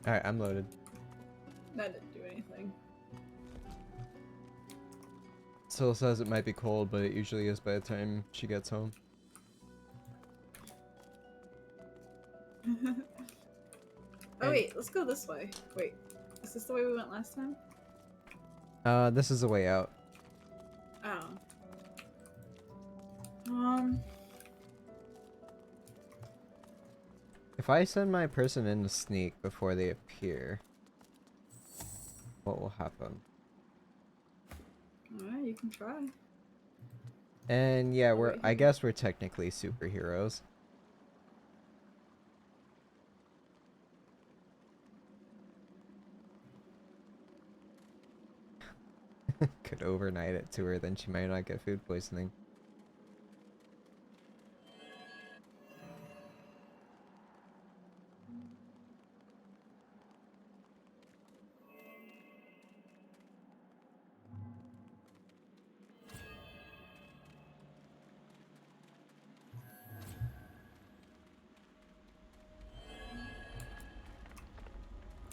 Alright, I'm loaded. That didn't do anything. Syl says it might be cold, but it usually is by the time she gets home. Oh wait, let's go this way. Wait, is this the way we went last time? This is the way out. Oh. Um. If I send my person in to sneak before they appear, what will happen? Alright, you can try. And yeah, I'll wait I here. guess we're technically superheroes. Could overnight it to her, then she might not get food poisoning.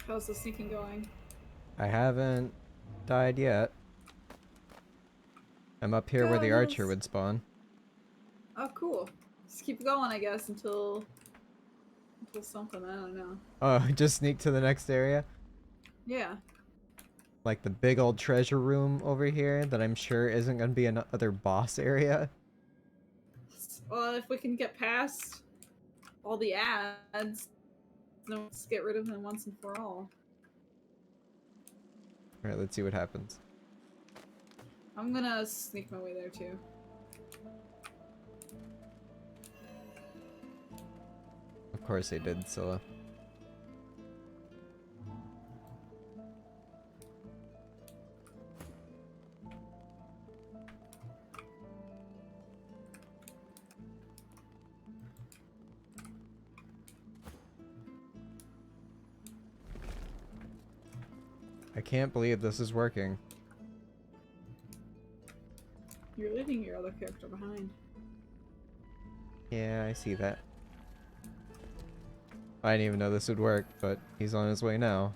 How's the sneaking going? I haven't died yet. I'm up here where the archer Guys! would spawn. Oh, cool. Just keep going, I guess, until something. I don't know. Oh, just sneak to the next area? Yeah. Like the big old treasure room over here that I'm sure isn't gonna be another boss area. Well, if we can get past all the ads, then let's get rid of them once and for all. Alright, let's see what happens. I'm gonna sneak my way there too. Of course they did, Scylla. I can't believe this is working. You're leaving your other character behind. Yeah, I see that. I didn't even know this would work, but he's on his way now.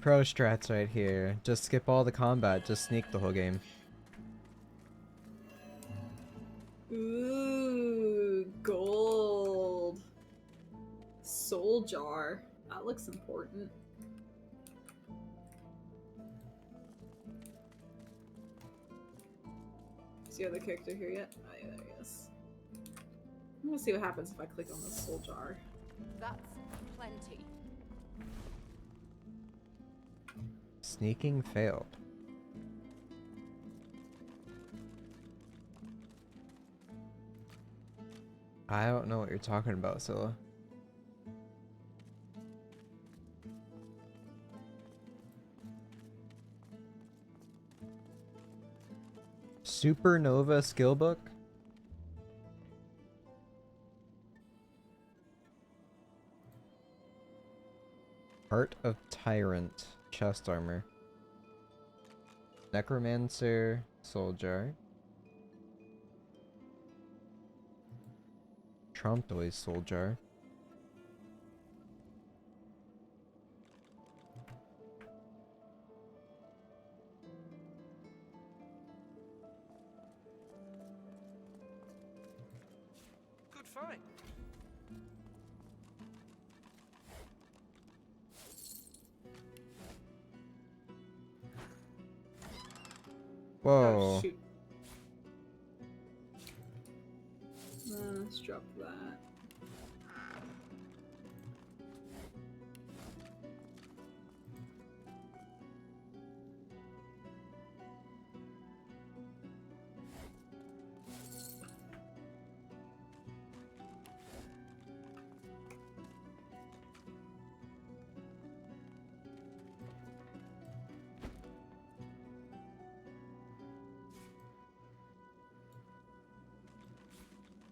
Pro strats right here. Just skip all the combat, just sneak the whole game. Ooh, gold. Soul jar. That looks important. Is the other character here yet? Oh yeah, there he is. I'm gonna see what happens if I click on the soul jar. That's plenty. Sneaking failed. I don't know what you're talking about, Scylla. Supernova skill book? Heart of Tyrant. Chest armor. Necromancer. Soul jar. Trumptoy soul jar. Good find. Oh Whoa. shoot. Let's drop that.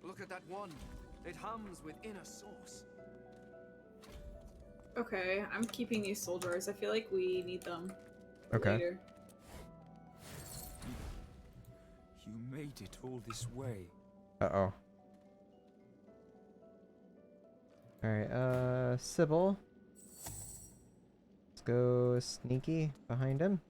Look at that one. It hums with inner source. Okay, I'm keeping these soul jars. I feel like we need them for Okay. later. You made it all this way. Uh-oh. Alright, Sybil. Let's go sneaky behind him.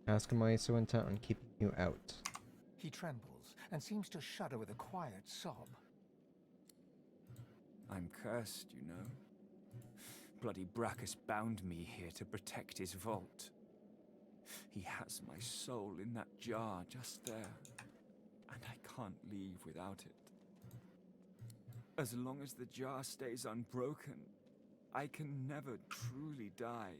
Ask him why he's so intent on keeping you out. He trembles and seems to shudder with a quiet sob. I'm cursed, you know. Bloody Brachus bound me here to protect his vault. He has my soul in that jar just there, and I can't leave without it. As long as the jar stays unbroken, I can never truly die.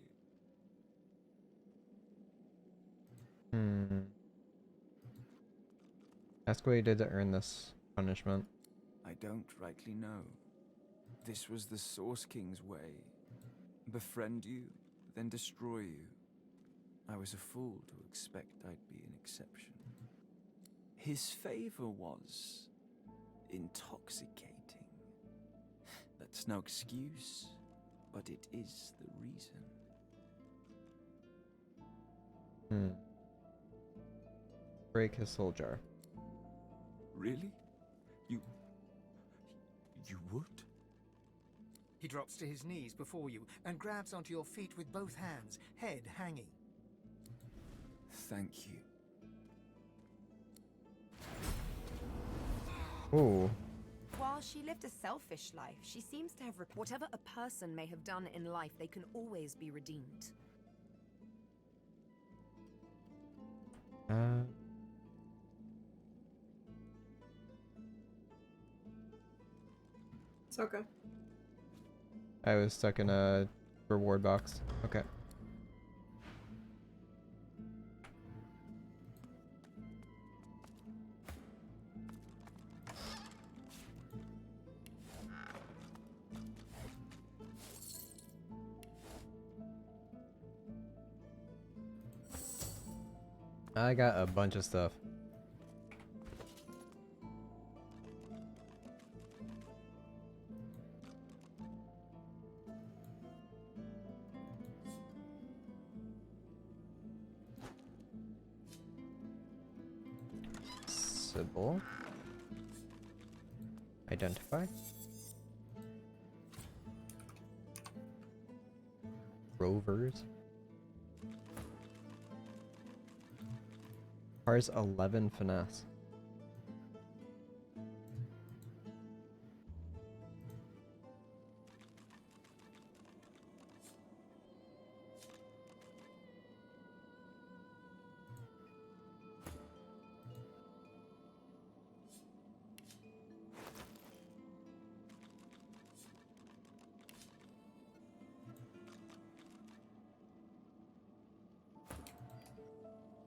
Ask what he did to earn this punishment. I don't rightly know. This was the Source King's way. Befriend you, then destroy you. I was a fool to expect I'd be an exception. His favor was intoxicating. That's no excuse, but it is the reason. Break his soul jar. Really? You would? He drops to his knees before you and grabs onto your feet with both hands, head hanging. Thank you. Ooh. While she lived a selfish life, she seems to have whatever a person may have done in life, they can always be redeemed. It's okay. I was stuck in a reward box. Okay. I got a bunch of stuff. Sybil. Identify. Rovers. Requires 11 finesse.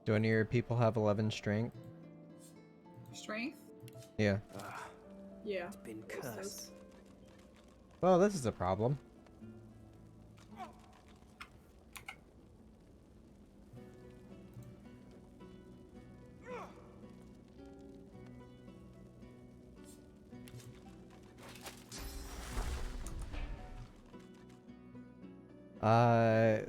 Do any of your people have 11 strength? Strength? Yeah. Yeah. Been Grace cursed. does. Well, this is a problem.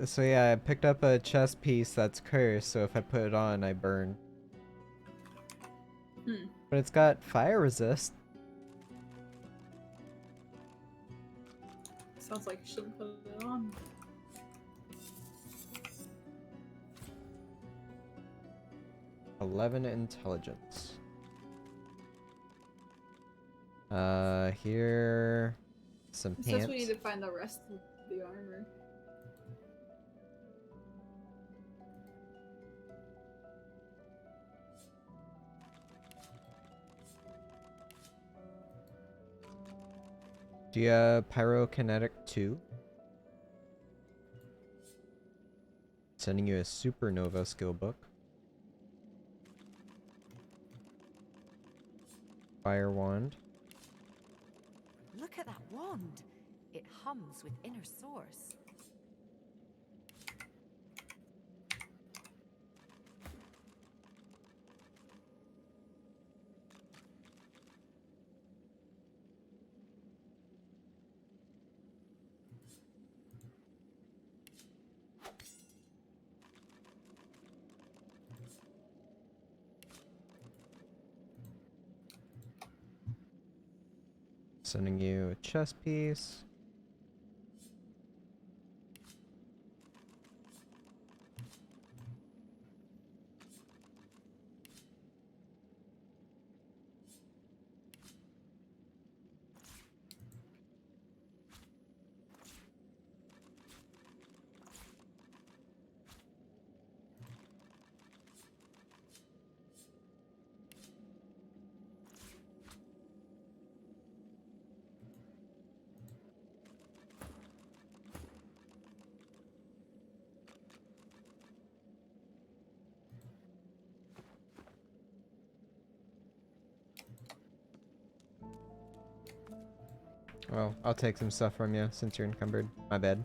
So yeah, I picked up a chest piece that's cursed, so if I put it on, I burn. But it's got fire resist. Sounds like you shouldn't put it on. '11 intelligence. Here, some It pants. says we need to find the rest of the armor. Do you have pyrokinetic 2? Sending you a supernova skill book. Fire wand. Look at that wand. It hums with inner source. Sending you a chess piece. Well, I'll take some stuff from you since you're encumbered. My bad.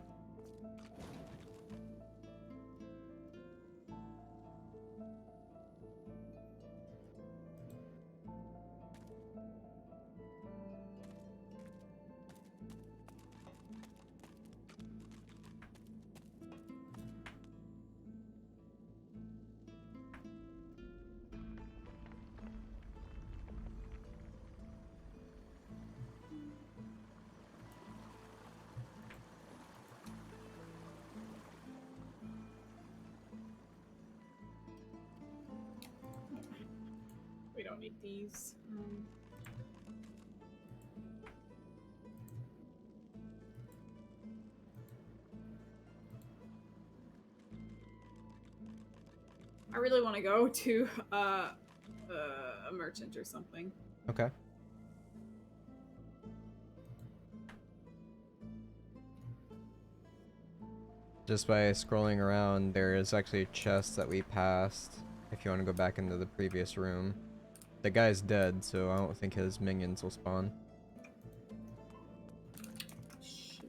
We don't need these. I really want to go to a merchant or something. Okay. Just by scrolling around, there is actually a chest that we passed. If you want to go back into the previous room. The guy's dead, so I don't think his minions will spawn. Sure.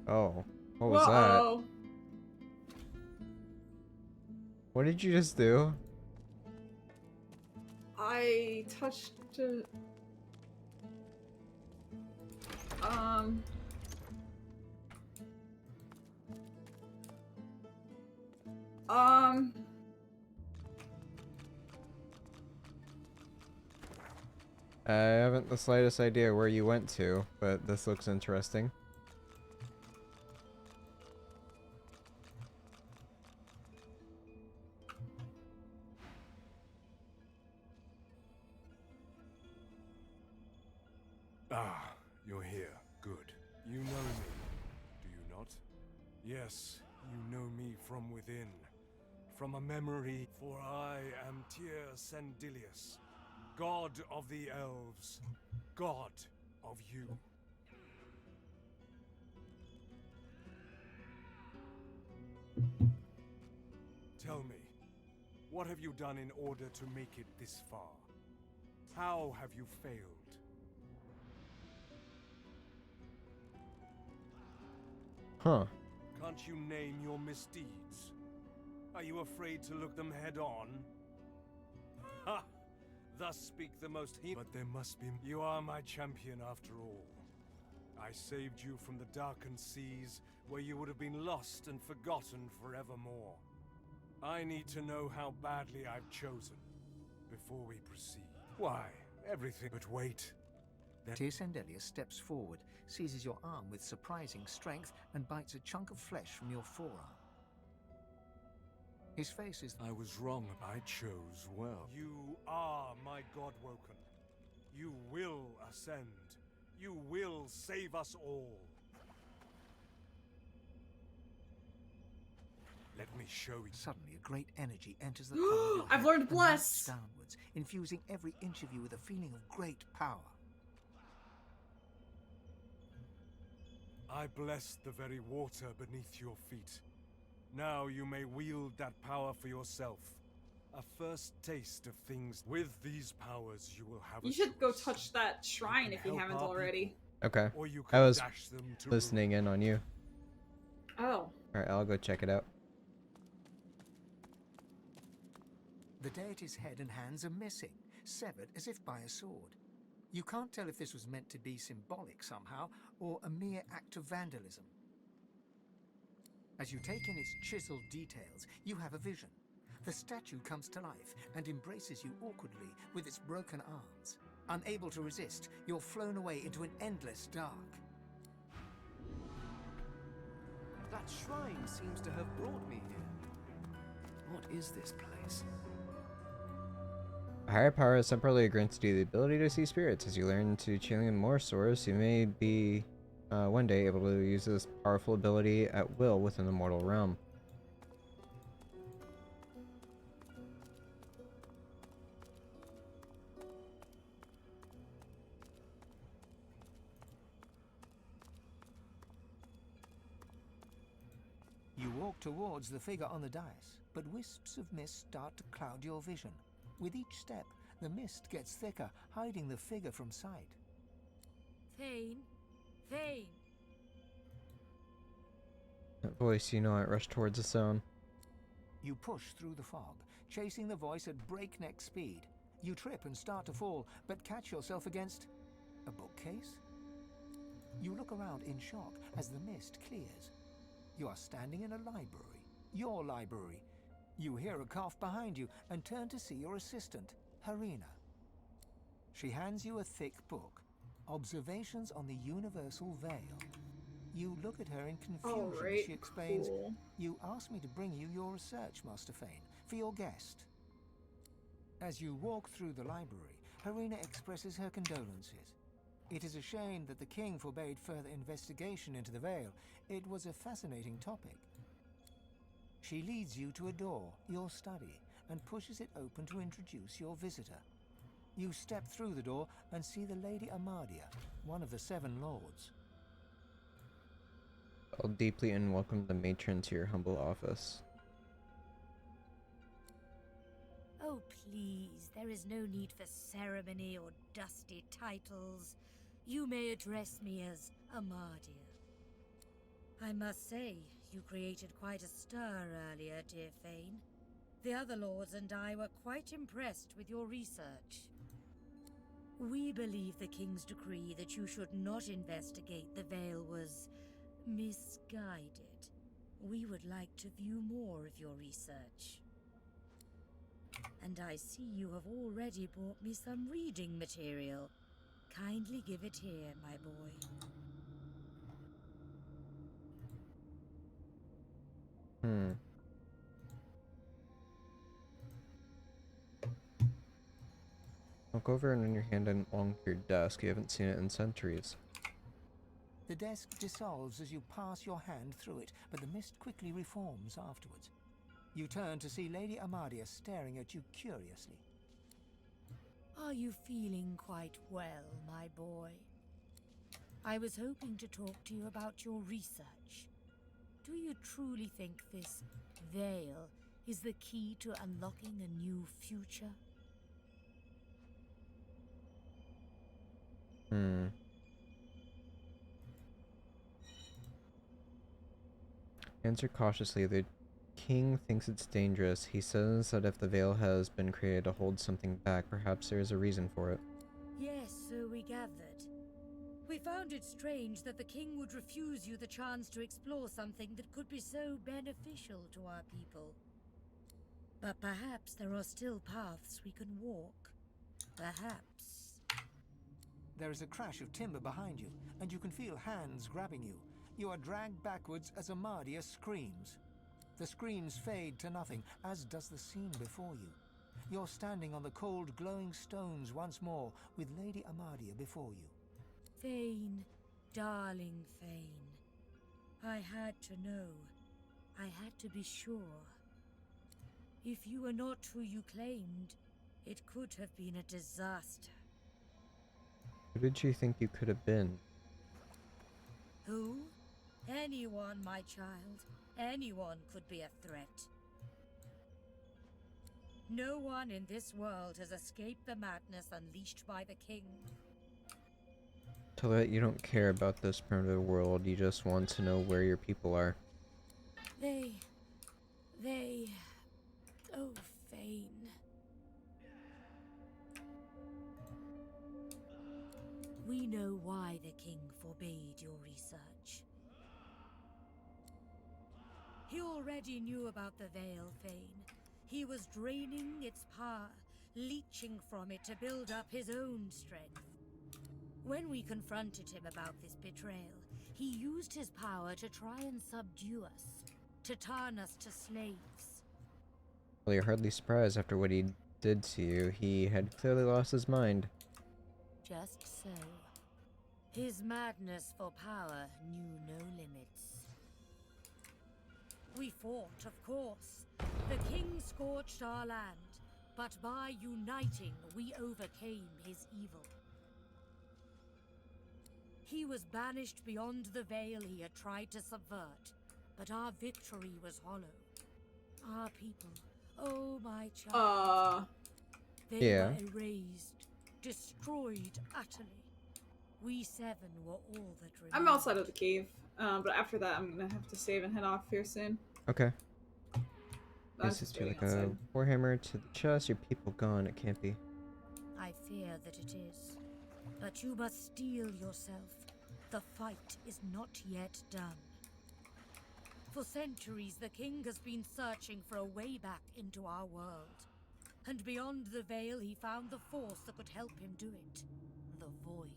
Oh, what was that? Whoa. What did you just do? I touched it. I haven't the slightest idea where you went to, but this looks interesting. Ah, you're here. Good. You know me, do you not? Yes, you know me from within. From a memory, for I am Tyr Sendilius, god of the elves, god of you. Tell me, what have you done in order to make it this far? How have you failed? Huh. Can't you name your misdeeds? Are you afraid to look them head on? Ha! Thus speak the most But there must be... You are my champion after all. I saved you from the darkened seas, where you would have been lost and forgotten forevermore. I need to know how badly I've chosen, before we proceed. Why, everything... But wait. Tyr Sendelius steps forward, seizes your arm with surprising strength, and bites a chunk of flesh from your forearm. His face is... I was wrong. I chose well. You are my God-woken. You will ascend. You will save us all. Let me show you. Suddenly, a great energy enters the palm of your I've hand learned and bless. mounts downwards, infusing every inch of you with a feeling of great power. I bless the very water beneath your feet. Now you may wield that power for yourself. A first taste of things. With these powers, you will have You a should go choice. touch that shrine can if you help haven't our already. Okay. Or you I can was dash them to listening ruin. in on you. Oh. Alright, I'll go check it out. The deity's head and hands are missing, severed as if by a sword. You can't tell if this was meant to be symbolic somehow, or a mere act of vandalism. As you take in its chiseled details, you have a vision. The statue comes to life and embraces you awkwardly with its broken arms. Unable to resist, you're flown away into an endless dark. That shrine seems to have brought me here. What is this place? A higher power temporarily grants you the ability to see spirits. As you learn to channel more source, you may be one day able to use this powerful ability at will within the mortal realm. You walk towards the figure on the dais, but wisps of mist start to cloud your vision. With each step, the mist gets thicker, hiding the figure from sight. Thane? Thane! That voice, you know it, rushed towards the stone. You push through the fog, chasing the voice at breakneck speed. You trip and start to fall, but catch yourself against a bookcase? You look around in shock as the mist clears. You are standing in a library. Your library. You hear a cough behind you and turn to see your assistant, Harina. She hands you a thick book, Observations on the Universal Veil. You look at her in confusion as she explains, cool. You asked me to bring you your research, Master Fane, for your guest. As you walk through the library, Harina expresses her condolences. It is a shame that the king forbade further investigation into the veil. It was a fascinating topic. She leads you to a door, your study, and pushes it open to introduce your visitor. You step through the door and see the Lady Amadia, one of the 7 lords. I'll deeply and welcome the matron to your humble office. Oh, please, there is no need for ceremony or dusty titles. You may address me as Amadia. I must say, you created quite a stir earlier, dear Fane. The other lords and I were quite impressed with your research. We believe the king's decree that you should not investigate the veil was misguided. We would like to view more of your research. And I see you have already brought me some reading material. Kindly give it here, my boy. Look over and run your hand along your desk. You haven't seen it in centuries. The desk dissolves as you pass your hand through it, but the mist quickly reforms afterwards. You turn to see Lady Amadia staring at you curiously. Are you feeling quite well, my boy? I was hoping to talk to you about your research. Do you truly think this veil is the key to unlocking a new future? Answer cautiously. The king thinks it's dangerous. He says that if the veil has been created to hold something back, perhaps there is a reason for it. Yes, so we gathered. We found it strange that the king would refuse you the chance to explore something that could be so beneficial to our people. But perhaps there are still paths we can walk. Perhaps. There is a crash of timber behind you, and you can feel hands grabbing you. You are dragged backwards as Amadia screams. The screams fade to nothing, as does the scene before you. You're standing on the cold, glowing stones once more, with Lady Amadia before you. Fane, darling Fane. I had to know. I had to be sure. If you were not who you claimed, it could have been a disaster. Who did you think you could have been? Who? Anyone, my child. Anyone could be a threat. No one in this world has escaped the madness unleashed by the king. Tell that you don't care about this primitive world, you just want to know where your people are. They... Oh, Fane. We know why the king forbade your research. He already knew about the Veil, Fane. He was draining its power, leeching from it to build up his own strength. When we confronted him about this betrayal, he used his power to try and subdue us, to turn us to slaves. Well, you're hardly surprised after what he did to you. He had clearly lost his mind. Just so. His madness for power knew no limits. We fought, of course. The king scorched our land, but by uniting, we overcame his evil. He was banished beyond the veil he had tried to subvert, but our victory was hollow. Our people, oh my child, they were erased, destroyed utterly. We seven were all that remained. I'm outside of the cave, but after that I'm gonna have to save and head off here soon. Okay. I'm This is just to waiting like a outside. warhammer to the chest. Your people gone. It can't be. I fear that it is. But you must steel yourself. The fight is not yet done. For centuries, the king has been searching for a way back into our world. And beyond the veil, he found the force that could help him do it. The Void.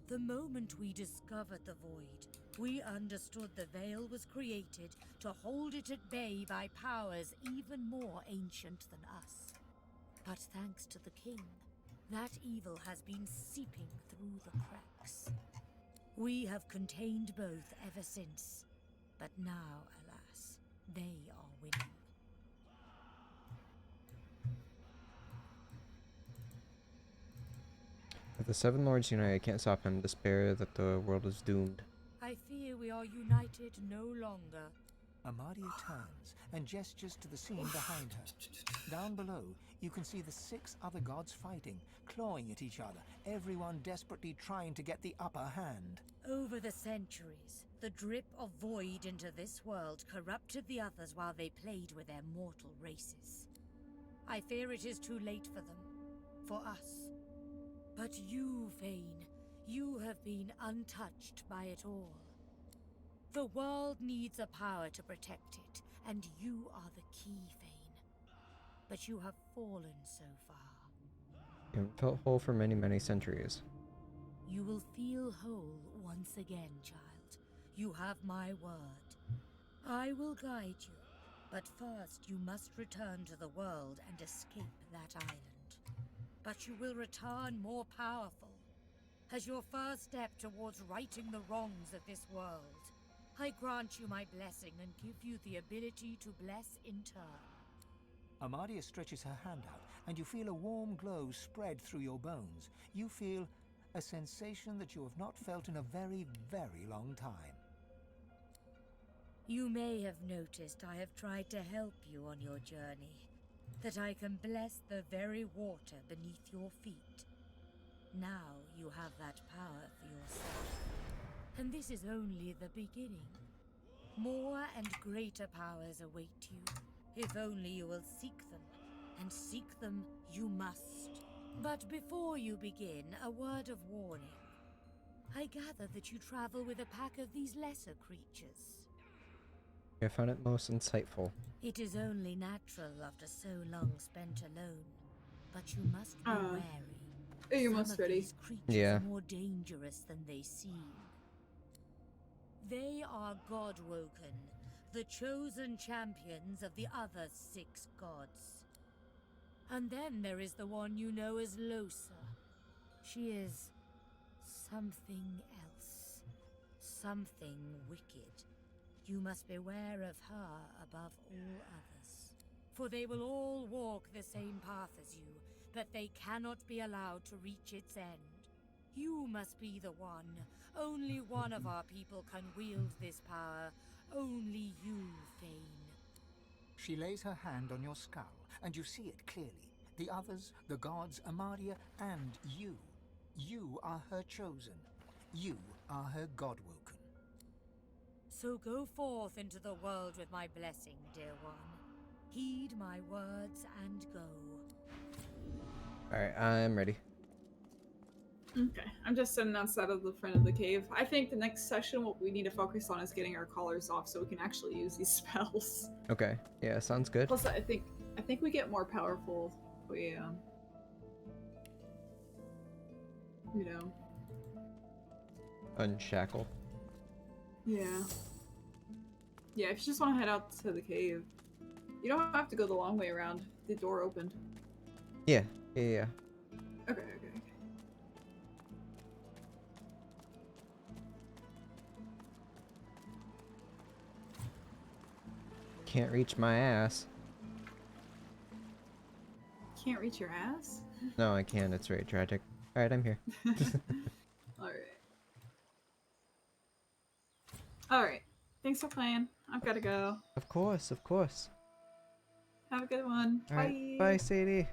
The moment we discovered the Void, we understood the veil was created to hold it at bay by powers even more ancient than us. But thanks to the king, that evil has been seeping through the cracks. We have contained both ever since, but now, alas, they are winning. If the Seven Lords unite, I can't stop him. Despair that the world is doomed. I fear we are united no longer. Amadia turns and gestures to the scene behind her. Down below, you can see the 6 other gods fighting, clawing at each other, everyone desperately trying to get the upper hand. Over the centuries, the drip of void into this world corrupted the others while they played with their mortal races. I fear it is too late for them, for us. But you, Vayne, you have been untouched by it all. The world needs a power to protect it, and you are the key, Vayne. But you have fallen so far. You haven't felt whole for many, many centuries. You will feel whole once again, child. You have my word. I will guide you, but first you must return to the world and escape that island. But you will return more powerful, as your first step towards righting the wrongs of this world. I grant you my blessing and give you the ability to bless in turn. Amadia stretches her hand out, and you feel a warm glow spread through your bones. You feel a sensation that you have not felt in a very, very long time. You may have noticed I have tried to help you on your journey, that I can bless the very water beneath your feet. Now you have that power for yourself. And this is only the beginning. More and greater powers await you, if only you will seek them. And seek them you must. But before you begin, a word of warning. I gather that you travel with a pack of these lesser creatures. I found it most insightful. It is only natural after so long spent alone. But you must be wary. You must ready. These creatures Yeah. are more dangerous than they seem. They are God-woken, the chosen champions of the other 6 gods. And then there is the one you know as Losa. She is something else. Something wicked. You must beware of her above all others. For they will all walk the same path as you, but they cannot be allowed to reach its end. You must be the one. Only one of our people can wield this power. Only you, Fane. She lays her hand on your skull, and you see it clearly. The others, the gods, Amadia, and you. You are her chosen. You are her godwoken. So go forth into the world with my blessing, dear one. Heed my words and go. Alright, I'm ready. Okay, I'm just sitting outside of the front of the cave. I think the next session, what we need to focus on is getting our collars off so we can actually use these spells. Okay, yeah, sounds good. Plus, I think we get more powerful if we, you know. Unshackle. Yeah. Yeah, if you just want to head out to the cave, you don't have to go the long way around. The door opened. Yeah. Okay. Okay. Can't reach my ass. Can't reach your ass? No, I can't. It's very tragic. Alright, I'm here. Alright. Thanks for playing. I've got to go. Of course. Have a good one. Alright, bye, Sadie.